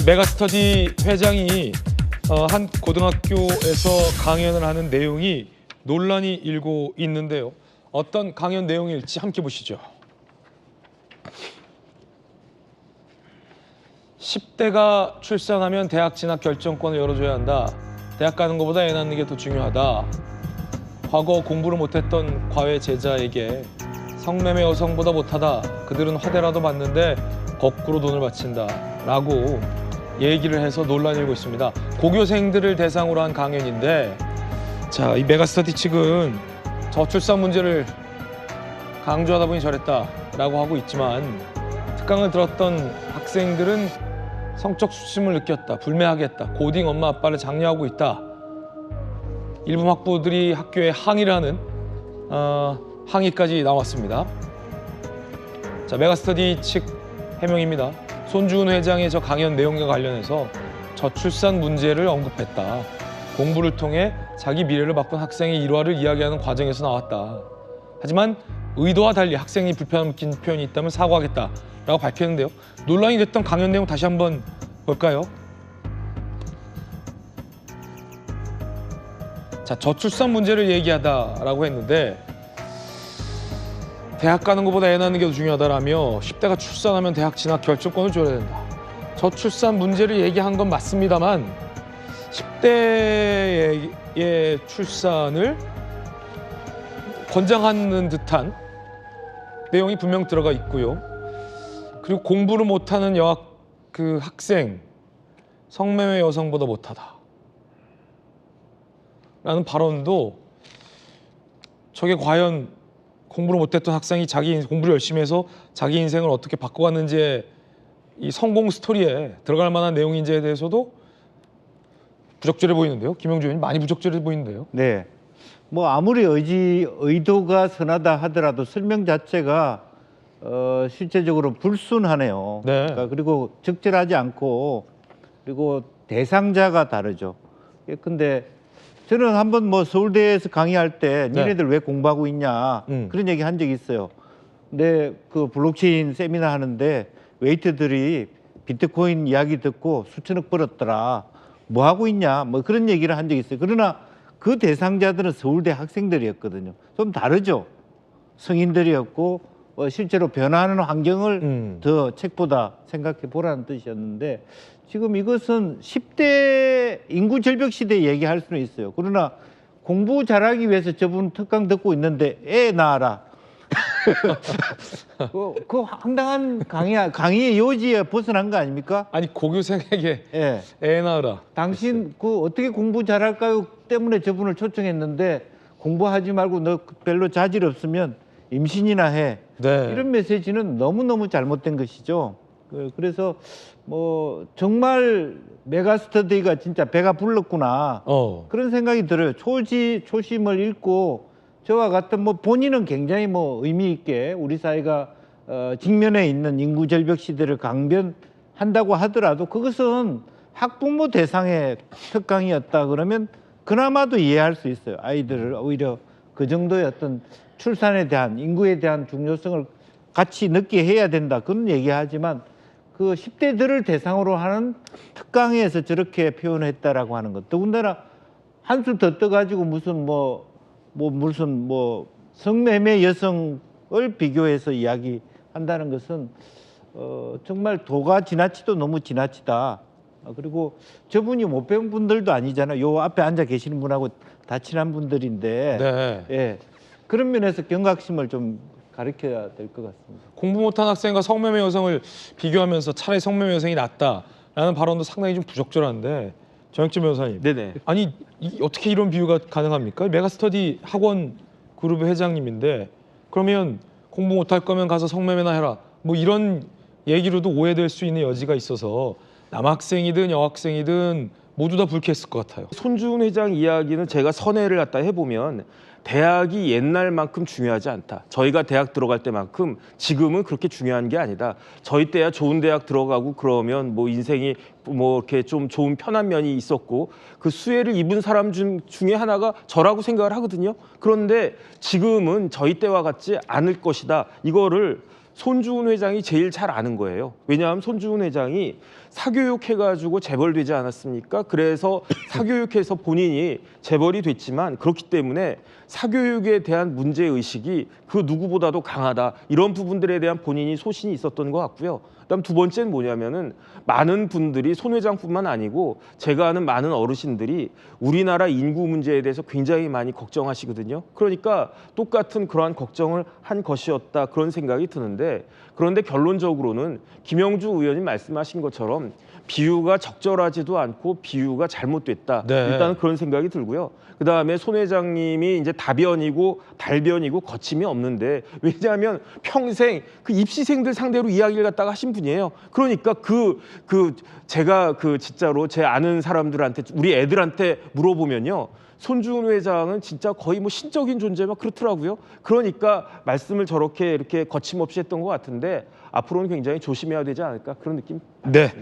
메가스터디 회장이 한 고등학교에서 강연을 하는 내용이 논란이 일고 있는데요. 어떤 강연 내용일지 함께 보시죠. 10대가 출산하면 대학 진학 결정권을 열어줘야 한다. 대학 가는 것보다 애 낳는 게 더 중요하다. 과거 공부를 못했던 과외 제자에게 성매매 여성보다 못하다. 그들은 화대라도 받는데 거꾸로 돈을 바친다. 라고 얘기를 해서 논란이 일고 있습니다. 고교생들을 대상으로 한 강연인데, 자, 이 메가스터디 측은 저출산 문제를 강조하다 보니 저랬다라고 하고 있지만, 특강을 들었던 학생들은 성적 수치심을 느꼈다, 불매하겠다, 고딩 엄마 아빠를 장려하고 있다. 일부 학부들이 학교에 항의를 하는 항의까지 나왔습니다. 자, 메가스터디 측 해명입니다. 손주은 회장의 저 강연 내용과 관련해서 저출산 문제를 언급했다. 공부를 통해 자기 미래를 바꾼 학생의 일화를 이야기하는 과정에서 나왔다. 하지만 의도와 달리 학생이 불편함을 느낀 표현이 있다면 사과하겠다라고 밝혔는데요. 논란이 됐던 강연 내용 다시 한번 볼까요? 자, 저출산 문제를 얘기하다라고 했는데, 대학 가는 것보다 애 낳는 게 더 중요하다라며 10대가 출산하면 대학 진학 결정권을 줘야 된다. 저출산 문제를 얘기한 건 맞습니다만 10대의 출산을 권장하는 듯한 내용이 분명 들어가 있고요. 그리고 공부를 못하는 학생, 성매매 여성보다 못하다 라는 발언도, 저게 과연 공부를 못했던 학생이 자기 공부를 열심히 해서 자기 인생을 어떻게 바꿔갔는지의 이 성공 스토리에 들어갈 만한 내용인지에 대해서도 부적절해 보이는데요. 김영주 의원님, 많이 부적절해 보이는데요. 네. 뭐 아무리 의도가 선하다 하더라도 설명 자체가 실제적으로 불순하네요. 네. 그러니까 그리고 적절하지 않고, 그리고 대상자가 다르죠. 근데 저는 한번 뭐 서울대에서 강의할 때 니네들 왜 공부하고 있냐 그런 얘기 한 적이 있어요. 근데 그 블록체인 세미나 하는데 웨이터들이 비트코인 이야기 듣고 수천억 벌었더라. 뭐 하고 있냐 뭐 그런 얘기를 한 적이 있어요. 그러나 그 대상자들은 서울대 학생들이었거든요. 좀 다르죠. 성인들이었고 실제로 변화하는 환경을 더 책보다 생각해 보라는 뜻이었는데, 지금 이것은 10대 인구 절벽 시대 얘기할 수는 있어요. 그러나 공부 잘하기 위해서 저분 특강 듣고 있는데 애 낳아라. 그 황당한 강의의 요지에 벗어난 거 아닙니까? 아니, 고교생에게 예. 애 낳으라. 당신 그 어떻게 공부 잘할까요? 때문에 저분을 초청했는데 공부하지 말고 너 별로 자질 없으면 임신이나 해. 네. 이런 메시지는 너무너무 잘못된 것이죠. 그래서 뭐 정말 메가스터디가 진짜 배가 불렀구나 그런 생각이 들어요. 초심을 잃고 저와 같은 뭐 본인은 굉장히 뭐 의미 있게 우리 사회가 직면해 있는 인구 절벽 시대를 강변한다고 하더라도, 그것은 학부모 대상의 특강이었다 그러면 그나마도 이해할 수 있어요. 아이들을 오히려 그 정도의 어떤 출산에 대한, 인구에 대한 중요성을 같이 느끼게 해야 된다 그런 얘기하지만, 그 10대들을 대상으로 하는 특강에서 저렇게 표현했다라고 하는 것, 더군다나 한술 더 떠가지고 무슨 성매매 여성을 비교해서 이야기한다는 것은 정말 도가 지나치도 너무 지나치다. 그리고 저분이 못 배운 분들도 아니잖아요. 요 앞에 앉아 계시는 분하고 다 친한 분들인데, 네. 예, 그런 면에서 경각심을 좀 가르쳐야 될 것 같습니다. 공부 못한 학생과 성매매 여성을 비교하면서 차라리 성매매 여성이 낫다라는 발언도 상당히 좀 부적절한데, 정혁진 변호사님. 네네. 아니, 어떻게 이런 비유가 가능합니까? 메가스터디 학원 그룹의 회장님인데, 그러면 공부 못할 거면 가서 성매매나 해라, 뭐 이런 얘기로도 오해될 수 있는 여지가 있어서 남학생이든 여학생이든 모두 다 불쾌했을 것 같아요. 손주은 회장 이야기는 제가 선회를 갖다 해보면 대학이 옛날만큼 중요하지 않다. 저희가 대학 들어갈 때만큼 지금은 그렇게 중요한 게 아니다. 저희 때야 좋은 대학 들어가고 그러면 뭐 인생이 뭐 이렇게 좀 좋은 편한 면이 있었고, 그 수혜를 입은 사람 중에 하나가 저라고 생각을 하거든요. 그런데 지금은 저희 때와 같지 않을 것이다. 이거를 손주훈 회장이 제일 잘 아는 거예요. 왜냐하면 손주훈 회장이 사교육해가지고 재벌되지 않았습니까? 그래서 사교육해서 본인이 재벌이 됐지만 그렇기 때문에 사교육에 대한 문제의식이 그 누구보다도 강하다. 이런 부분들에 대한 본인이 소신이 있었던 것 같고요. 그다음 두 번째는 뭐냐면은 많은 분들이 손 회장뿐만 아니고 제가 아는 많은 어르신들이 우리나라 인구 문제에 대해서 굉장히 많이 걱정하시거든요. 그러니까 똑같은 그러한 걱정을 한 것이었다 그런 생각이 드는데 그런데 결론적으로는 김영주 의원님 말씀하신 것처럼 비유가 적절하지도 않고 비유가 잘못됐다. 네. 일단은 그런 생각이 들고요. 그다음에 손 회장님이 이제 다변이고 달변이고 거침이 없는데 왜냐하면 평생 그 입시생들 상대로 이야기를 갖다가 하신 분이에요. 그러니까 제가 진짜로 제 아는 사람들한테 우리 애들한테 물어보면요. 손주훈 회장은 진짜 거의 뭐 신적인 존재 막 그렇더라고요. 그러니까 말씀을 저렇게 이렇게 거침없이 했던 것 같은데 앞으로는 굉장히 조심해야 되지 않을까 그런 느낌. 네.